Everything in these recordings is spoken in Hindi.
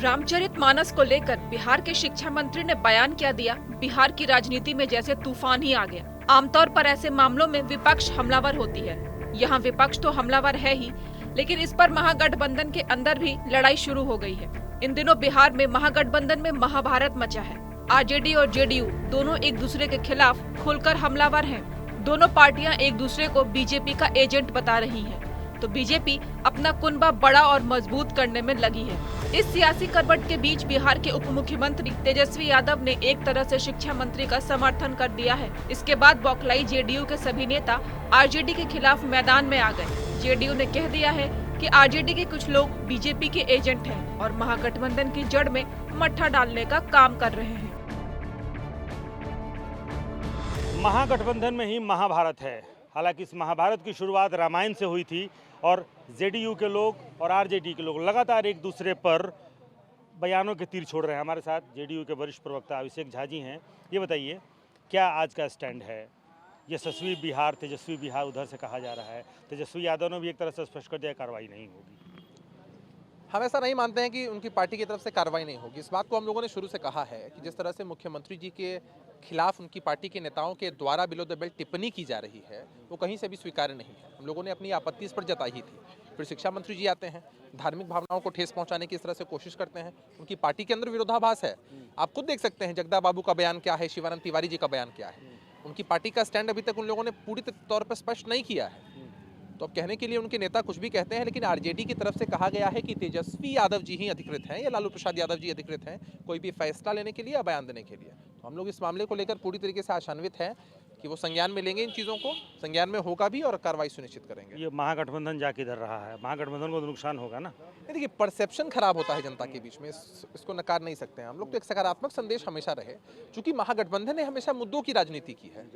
रामचरितमानस को लेकर बिहार के शिक्षा मंत्री ने बयान क्या दिया। बिहार की राजनीति में जैसे तूफान ही आ गया। आमतौर पर ऐसे मामलों में विपक्ष हमलावर होती है। यहाँ विपक्ष तो हमलावर है ही, लेकिन इस पर महागठबंधन के अंदर भी लड़ाई शुरू हो गई है। इन दिनों बिहार में महागठबंधन में महाभारत मचा है। आरजेडी और जेडीयू दोनों एक दूसरे के खिलाफ खुलकर हमलावर हैं। दोनों पार्टियां एक दूसरे को बीजेपी का एजेंट बता रही हैं, तो बीजेपी अपना कुनबा बड़ा और मजबूत करने में लगी है। इस सियासी करवट के बीच बिहार के उप मुख्यमंत्री तेजस्वी यादव ने एक तरह से शिक्षा मंत्री का समर्थन कर दिया है। इसके बाद बौखलाई जेडीयू के सभी नेता आरजेडी के खिलाफ मैदान में आ गए। जेडीयू ने कह दिया है कि आरजेडी के कुछ लोग बीजेपी के एजेंट हैं और महागठबंधन की जड़ में मट्ठा डालने का काम कर रहे हैं। महागठबंधन में ही महाभारत है। हालांकि इस महाभारत की शुरुआत रामायण से हुई थी और जेडीयू के लोग और आरजेडी के लोग लगातार एक दूसरे पर बयानों के तीर छोड़ रहे हैं। हमारे साथ जेडीयू के वरिष्ठ प्रवक्ता अभिषेक झा जी हैं। ये बताइए, क्या आज का स्टैंड है? यशस्वी बिहार, तेजस्वी बिहार उधर से कहा जा रहा है। तेजस्वी यादव ने भी एक तरह से स्पष्ट कर दिया कार्रवाई नहीं होगी। हम ऐसा नहीं मानते हैं कि उनकी पार्टी की तरफ से कार्रवाई नहीं होगी। इस बात को हम लोगों ने शुरू से कहा है कि जिस तरह से मुख्यमंत्री जी के खिलाफ उनकी पार्टी के नेताओं के द्वारा बिलो द बेल्ट टिप्पणी की जा रही है, वो कहीं से भी स्वीकार्य नहीं है। हम लोगों ने अपनी आपत्ति इस पर जताई ही थी। फिर शिक्षा मंत्री जी आते हैं, धार्मिक भावनाओं को ठेस पहुंचाने की इस तरह से कोशिश करते हैं। उनकी पार्टी के अंदर विरोधाभास है। आप खुद देख सकते हैं जगदा बाबू का बयान क्या है, शिवानंद तिवारी जी का बयान क्या है। उनकी पार्टी का स्टैंड अभी तक उन लोगों ने पूरी तौर पर स्पष्ट नहीं किया है। तो अब कहने के लिए उनके नेता कुछ भी कहते हैं, लेकिन आरजेडी की तरफ से कहा गया है कि तेजस्वी यादव जी ही अधिकृत हैं या लालू प्रसाद यादव जी अधिकृत हैं कोई भी फैसला लेने के लिए या बयान देने के लिए। तो हम लोग इस मामले को लेकर पूरी तरीके से आशान्वित हैं कि वो संज्ञान में लेंगे, इन चीज़ों को संज्ञान में होगा भी और कार्रवाई सुनिश्चित करेंगे। ये महागठबंधन जा किधर रहा है? महागठबंधन को तो नुकसान होगा ना? देखिए, परसेप्शन खराब होता है जनता के बीच में, इसको नकार नहीं सकते हैं हम लोग। तो एक सकारात्मक संदेश हमेशा रहे, चूंकि महागठबंधन ने हमेशा मुद्दों की राजनीति की है।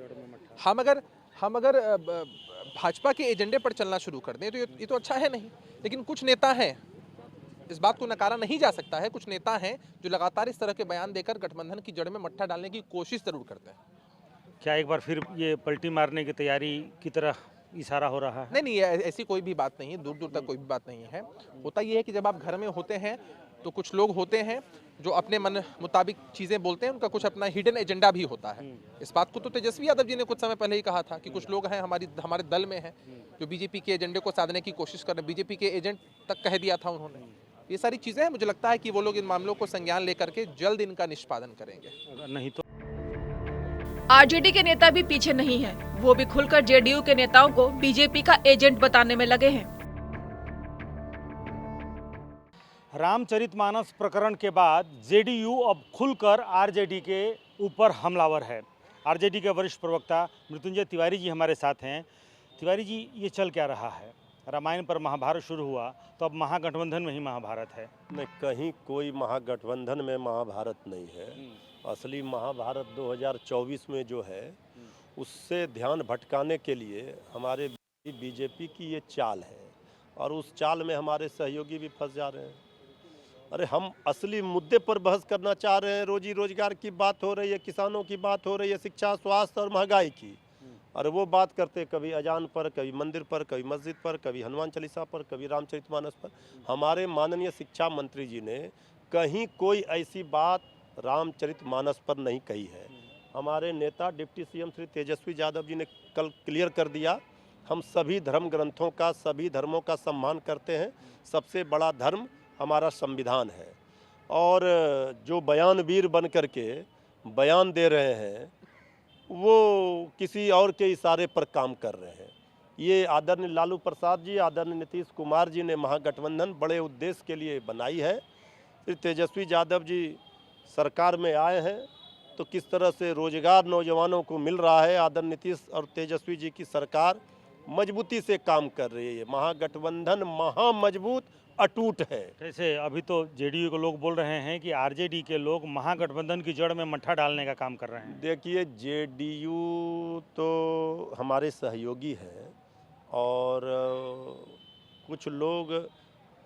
हम अगर भाजपा के एजेंडे पर चलना शुरू कर दें तो ये तो अच्छा है नहीं। लेकिन कुछ नेता हैं, इस बात को नकारा नहीं जा सकता है, कुछ नेता हैं जो लगातार इस तरह के बयान देकर गठबंधन की जड़ में मट्ठा डालने की कोशिश जरूर करते हैं। क्या एक बार फिर ये पलटी मारने की तैयारी की तरह इशारा हो रहा है? नहीं, ऐसी कोई भी बात नहीं है, दूर दूर तक कोई भी बात नहीं है। होता ये है कि जब आप घर में होते हैं तो कुछ लोग होते हैं जो अपने मन मुताबिक चीज़ें बोलते हैं, उनका कुछ अपना हिडन एजेंडा भी होता है। इस बात को तो तेजस्वी यादव जी ने कुछ समय पहले ही कहा था कि कुछ लोग हैं हमारे दल में हैं जो बीजेपी के एजेंडे को साधने की कोशिश कर रहे हैं। बीजेपी के एजेंट तक कह दिया था उन्होंने। ये सारी चीज़ें हैं, मुझे लगता है कि वो लोग इन मामलों को संज्ञान लेकर के जल्द इनका निष्पादन करेंगे। नहीं तो आरजेडी के नेता भी पीछे नहीं हैं। वो भी खुलकर जेडीयू के नेताओं को बीजेपी का एजेंट बताने में लगे हैं। रामचरितमानस प्रकरण के बाद जेडीयू अब खुलकर आरजेडी के ऊपर हमलावर है। आरजेडी के वरिष्ठ प्रवक्ता मृत्युंजय तिवारी जी हमारे साथ हैं। तिवारी जी, ये चल क्या रहा है? रामायण पर महाभारत शुरू हुआ तो अब महागठबंधन में ही महाभारत है। नहीं, कहीं कोई महागठबंधन में महाभारत नहीं है। असली महाभारत 2024 में जो है उससे ध्यान भटकाने के लिए हमारे बीजेपी की ये चाल है और उस चाल में हमारे सहयोगी भी फंस जा रहे हैं। अरे, हम असली मुद्दे पर बहस करना चाह रहे हैं। रोजी रोजगार की बात हो रही है, किसानों की बात हो रही है, शिक्षा, स्वास्थ्य और महंगाई की। और वो बात करते कभी अजान पर, कभी मंदिर पर, कभी मस्जिद पर, कभी हनुमान चालीसा पर, कभी रामचरितमानस पर। हमारे माननीय शिक्षा मंत्री जी ने कहीं कोई ऐसी बात रामचरितमानस पर नहीं कही है। हमारे नेता डिप्टी सीएम श्री तेजस्वी यादव जी ने कल क्लियर कर दिया, हम सभी धर्म ग्रंथों का, सभी धर्मों का सम्मान करते हैं। सबसे बड़ा धर्म हमारा संविधान है और जो बयानवीर बन करके बयान दे रहे हैं वो किसी और के इशारे पर काम कर रहे हैं। ये आदरणीय लालू प्रसाद जी, आदरणीय नीतीश कुमार जी ने महागठबंधन बड़े उद्देश्य के लिए बनाई है। फिर तेजस्वी यादव जी सरकार में आए हैं तो किस तरह से रोजगार नौजवानों को मिल रहा है। आदरणीय नीतीश और तेजस्वी जी की सरकार मजबूती से काम कर रही है। महागठबंधन महामजबूत अटूट है। जैसे अभी तो जेडीयू के लोग बोल रहे हैं कि आरजेडी के लोग महागठबंधन की जड़ में मट्ठा डालने का काम कर रहे हैं। देखिए, जेडीयू तो हमारे सहयोगी हैं और कुछ लोग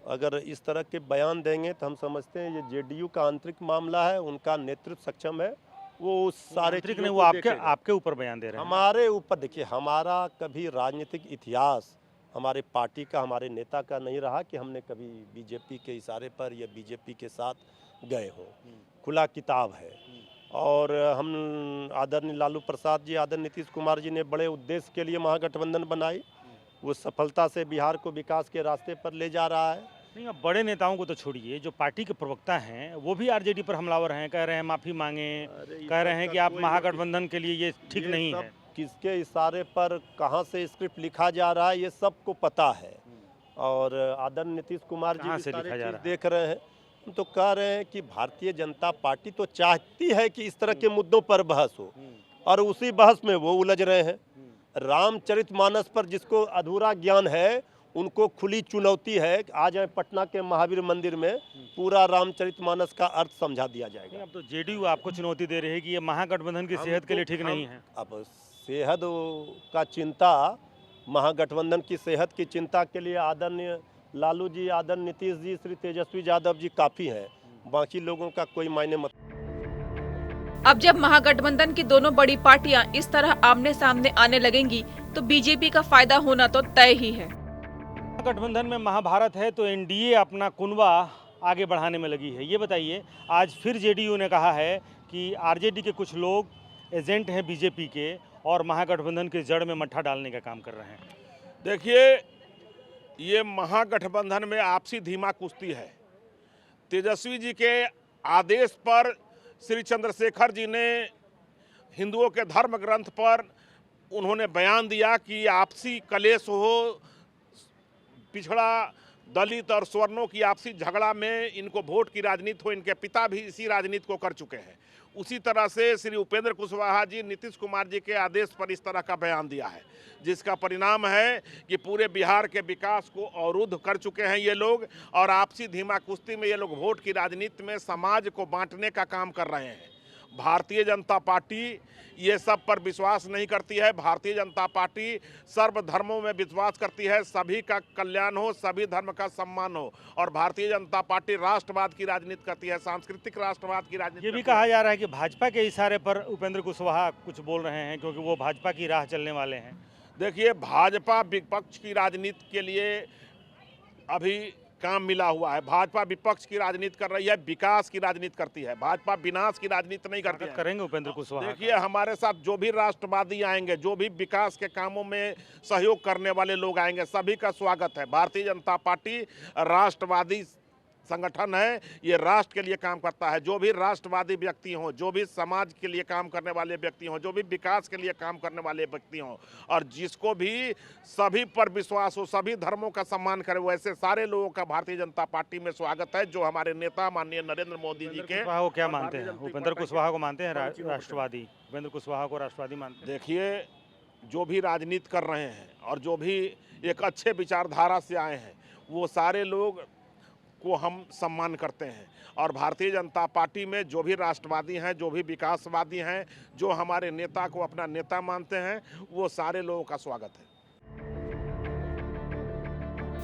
अगर इस तरह के बयान देंगे तो हम समझते हैं ये जेडीयू का आंतरिक मामला है, उनका नेतृत्व सक्षम है, वो उस सारे नहीं, वो आपके ऊपर बयान दे रहे हैं। हमारे ऊपर देखिए, हमारा कभी राजनीतिक इतिहास हमारे पार्टी का, हमारे नेता का नहीं रहा कि हमने कभी बीजेपी के इशारे पर या बीजेपी के साथ गए हों। खुला किताब है। और हम आदरणीय लालू प्रसाद जी, आदरणीय नीतीश कुमार जी ने बड़े उद्देश्य के लिए महागठबंधन बनाई। वो सफलता से बिहार को विकास के रास्ते पर ले जा रहा है। नहीं, अब बड़े नेताओं को तो छोड़िए, जो पार्टी के प्रवक्ता हैं वो भी आरजेडी पर हमलावर हैं, कह रहे हैं माफ़ी मांगे, कह रहे हैं कि आप महागठबंधन के लिए ये ठीक नहीं है। किसके इशारे पर कहां से स्क्रिप्ट लिखा जा रहा है ये सबको पता है। और आदरणीय नीतीश कुमार जी भी सारी चीज देख रहे हैं। हम तो कह रहे हैं कि भारतीय जनता पार्टी तो चाहती है कि इस तरह के मुद्दों पर बहस हो, और उसी बहस में वो उलझ रहे हैं। रामचरितमानस पर जिसको अधूरा ज्ञान है उनको खुली चुनौती है, आ जाए पटना के महावीर मंदिर में, पूरा रामचरितमानस का अर्थ समझा दिया जाएगा। अब तो जेडीयू आपको चुनौती दे रही है कि ये महागठबंधन की सेहत के लिए ठीक नहीं है। अब सेहत का चिंता, महागठबंधन की सेहत की चिंता के लिए आदरणीय लालू जी, आदरणीय नीतीश जी, श्री तेजस्वी यादव जी काफ़ी हैं। बाकी लोगों का कोई मायने मत। अब जब महागठबंधन की दोनों बड़ी पार्टियां इस तरह आमने सामने आने लगेंगी तो बीजेपी का फायदा होना तो तय ही है। गठबंधन में महाभारत है तो एनडीए अपना कुनबा आगे बढ़ाने में लगी है। ये बताइए, आज फिर जेडीयू ने कहा है कि आरजेडी के कुछ लोग एजेंट हैं बीजेपी के और महागठबंधन के जड़ में मट्ठा डालने का काम कर रहे हैं। देखिए, ये महागठबंधन में आपसी धीमा कुश्ती है। तेजस्वी जी के आदेश पर श्री चंद्रशेखर जी ने हिंदुओं के धर्म ग्रंथ पर उन्होंने बयान दिया कि आपसी कलेश हो, पिछड़ा दलित और स्वर्णों की आपसी झगड़ा में इनको वोट की राजनीति हो। इनके पिता भी इसी राजनीति को कर चुके हैं। उसी तरह से श्री उपेंद्र कुशवाहा जी नीतीश कुमार जी के आदेश पर इस तरह का बयान दिया है, जिसका परिणाम है कि पूरे बिहार के विकास को अवरुद्ध कर चुके हैं ये लोग। और आपसी धीमा कुश्ती में ये लोग वोट की राजनीति में समाज को बांटने का काम कर रहे हैं। भारतीय जनता पार्टी ये सब पर विश्वास नहीं करती है। भारतीय जनता पार्टी सर्वधर्मों में विश्वास करती है, सभी का कल्याण हो, सभी धर्म का सम्मान हो। और भारतीय जनता पार्टी राष्ट्रवाद की राजनीति करती है, सांस्कृतिक राष्ट्रवाद की राजनीति। ये भी कहा जा रहा है कि भाजपा के इशारे पर उपेंद्र कुशवाहा कुछ बोल रहे हैं क्योंकि वो भाजपा की राह चलने वाले हैं। देखिए, भाजपा विपक्ष की राजनीति के लिए अभी काम मिला हुआ है। भाजपा विपक्ष की राजनीति कर रही है, विकास की राजनीति करती है। भाजपा विनाश की राजनीति नहीं करती है। करेंगे उपेंद्र कुशवाहा। देखिए, हमारे साथ जो भी राष्ट्रवादी आएंगे, जो भी विकास के कामों में सहयोग करने वाले लोग आएंगे, सभी का स्वागत है। भारतीय जनता पार्टी राष्ट्रवादी संगठन है, ये राष्ट्र के लिए काम करता है। जो भी राष्ट्रवादी व्यक्ति हों, जो भी समाज के लिए काम करने वाले व्यक्ति हों, जो भी विकास के लिए काम करने वाले व्यक्ति हों, और जिसको भी सभी पर विश्वास हो, सभी धर्मों का सम्मान करे, वैसे सारे लोगों का भारतीय जनता पार्टी में स्वागत है। जो हमारे नेता माननीय नरेंद्र मोदी जी के को क्या मानते हैं? उपेंद्र कुशवाहा को मानते हैं राष्ट्रवादी? उपेंद्र कुशवाहा को राष्ट्रवादी मानते हैं? देखिए, जो भी राजनीति कर रहे हैं और जो भी एक अच्छे विचारधारा से आए हैं, वो सारे लोग को हम सम्मान करते हैं। और भारतीय जनता पार्टी में जो भी राष्ट्रवादी हैं, जो भी विकासवादी हैं, जो हमारे नेता को अपना नेता मानते हैं, वो सारे लोगों का स्वागत है।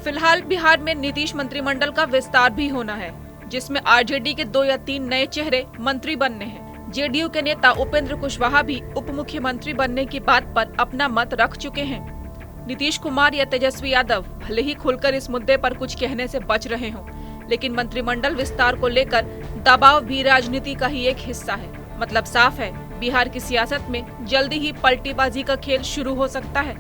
फिलहाल बिहार में नीतीश मंत्रिमंडल का विस्तार भी होना है, जिसमें आरजेडी के 2 या 3 नए चेहरे मंत्री बनने हैं। जेडीयू के नेता उपेंद्र कुशवाहा भी उप मुख्यमंत्री बनने की बात पर अपना मत रख चुके हैं। नीतीश कुमार या तेजस्वी यादव भले ही खुलकर इस मुद्दे पर कुछ कहने से बच रहे हों, लेकिन मंत्रिमंडल विस्तार को लेकर दबाव भी राजनीति का ही एक हिस्सा है। मतलब साफ है, बिहार की सियासत में जल्दी ही पलटीबाजी का खेल शुरू हो सकता है।